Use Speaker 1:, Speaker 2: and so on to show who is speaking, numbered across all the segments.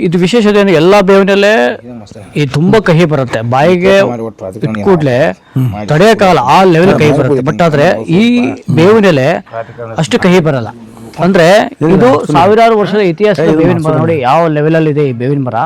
Speaker 1: ಇದು ವಿಶೇಷತೆ ಅಂದ್ರೆ ಎಲ್ಲಾ ಬೇವಿನಲ್ಲೇ ಈ ತುಂಬಾ ಕಹಿ ಬರುತ್ತೆ, ಬಾಯಿಗೆ ಕೂಡಲೇ ತಡೆಯಕ್ಕಾಗಲ್ಲ ಆ ಲೆವೆಲ್ ಕಹಿ ಬರುತ್ತೆ. ಬಟ್ ಆದ್ರೆ ಈ ಬೇವಿನೆಲೆ ಅಷ್ಟು ಕಹಿ ಬರಲ್ಲ. ಅಂದ್ರೆ ಇದು ಸಾವಿರಾರು ವರ್ಷದ ಇತಿಹಾಸದ ಬೇವಿನ ಮರ. ನೋಡಿ ಯಾವ ಲೆವೆಲ್ ಅಲ್ಲಿ ಇದೆ ಈ ಬೇವಿನ ಮರ.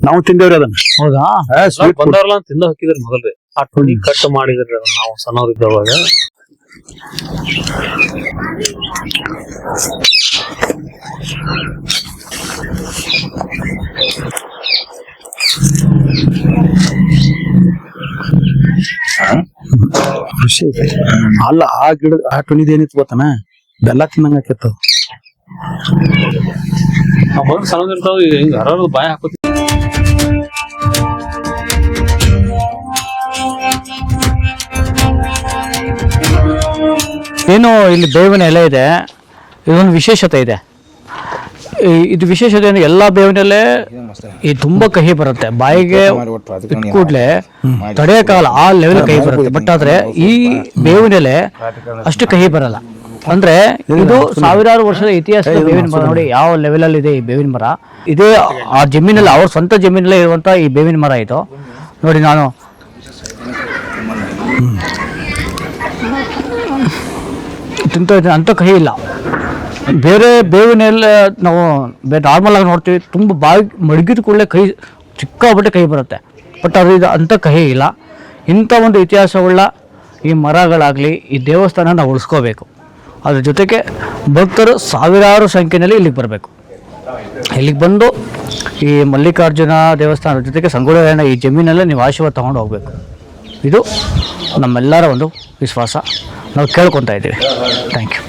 Speaker 2: ನಾವು ತಿಂದೇವ್ರಿ ಅದನ್ನ.
Speaker 1: ಹೌದಾ?
Speaker 3: ಬಂದವ್ರಲ್ಲ ತಿಂದ ಹಾಕಿದ್ರಿ ಮೊದಲ್ರಿ. ಆ ಟುನಿ ಕಟ್ ಮಾಡಿದ್ರಿ ಅದನ್ನ ನಾವು ಸಣ್ಣವ್ರಿದ್ದವಾಗ.
Speaker 2: ಖುಷಿ ಅಲ್ಲ ಆ ಗಿಡ ಆ ಟುನಿದ ಏನಿತ್ತು ಗೊತ್ತನ, ಬೆಲ್ಲ ತಿನ್ನಂಗ ಆಕೇತ.
Speaker 3: ನಾವು ಮೊದಲು ಸಣ್ಣದಿರ್ತಾವ ಹಿಂಗ ಹರದ ಬಾಯಿ ಹಾಕೋತಿ.
Speaker 1: ಏನು ಇಲ್ಲಿ ಬೇವಿನ ಎಲೆ ಇದೆ, ಇದೊಂದು ವಿಶೇಷತೆ ಇದೆ. ಇದು ವಿಶೇಷತೆ ಅಂದ್ರೆ ಎಲ್ಲಾ ಬೇವಿನಲ್ಲೇ ಈ ತುಂಬಾ ಕಹಿ ಬರುತ್ತೆ, ಬಾಯಿಗೆ ಕೂಡಲೇ ತಡೆಯಕ್ಕಾಗಲ್ಲ ಆ ಲೆವೆಲ್ ಕಹಿ ಬರುತ್ತೆ. ಬಟ್ ಆದ್ರೆ ಈ ಬೇವಿನೆಲೆ ಅಷ್ಟು ಕಹಿ ಬರಲ್ಲ. ಅಂದ್ರೆ ಇದು ಸಾವಿರಾರು ವರ್ಷದ ಇತಿಹಾಸದ ಬೇವಿನ ಮರ. ನೋಡಿ ಯಾವ ಲೆವೆಲ್ ಅಲ್ಲಿ ಇದೆ ಈ ಬೇವಿನ ಮರ. ಇದೇ ಆ ಜಮೀನಲ್ಲಿ, ಅವ್ರ ಸ್ವಂತ ಜಮೀನಲ್ಲೇ ಇರುವಂತ ಈ ಬೇವಿನ ಮರ ಇದು. ನೋಡಿ ನಾನು ತಿಂತ ಅಂತ ಕಹಿ ಇಲ್ಲ. ಬೇರೆ ಬೇವಿನೆಲ್ಲ ನಾವು ನಾರ್ಮಲ್ ಆಗಿ ನೋಡ್ತೀವಿ, ತುಂಬ ಬಾಯಿ ಮಡಗಿದ ಕೂಡಲೇ ಕಹಿ ಸಿಕ್ಕಾಪಟ್ಟೆ ಕಹಿ ಬರುತ್ತೆ. ಬಟ್ ಅದು ಇದು ಅಂಥ ಕಹಿ ಇಲ್ಲ. ಇಂಥ ಒಂದು ಇತಿಹಾಸವುಳ್ಳ ಈ ಮರಗಳಾಗಲಿ ಈ ದೇವಸ್ಥಾನ ನಾವು ಉಳಿಸ್ಕೋಬೇಕು. ಅದ್ರ ಜೊತೆಗೆ ಭಕ್ತರು ಸಾವಿರಾರು ಸಂಖ್ಯೆಯಲ್ಲಿ ಇಲ್ಲಿಗೆ ಬರಬೇಕು. ಇಲ್ಲಿಗೆ ಬಂದು ಈ ಮಲ್ಲಿಕಾರ್ಜುನ ದೇವಸ್ಥಾನದ ಜೊತೆಗೆ ಸಂಗೊಳ್ಳಿ ಈ ಜಮೀನಲ್ಲೇ ನೀವು ಆಶೀರ್ವಾದ ತೊಗೊಂಡು ಹೋಗಬೇಕು. ಇದು ನಮ್ಮೆಲ್ಲರ ಒಂದು ವಿಶ್ವಾಸ, ನಾವು ಕೇಳ್ಕೊತಾ ಇದ್ದೀವಿ. Thank you.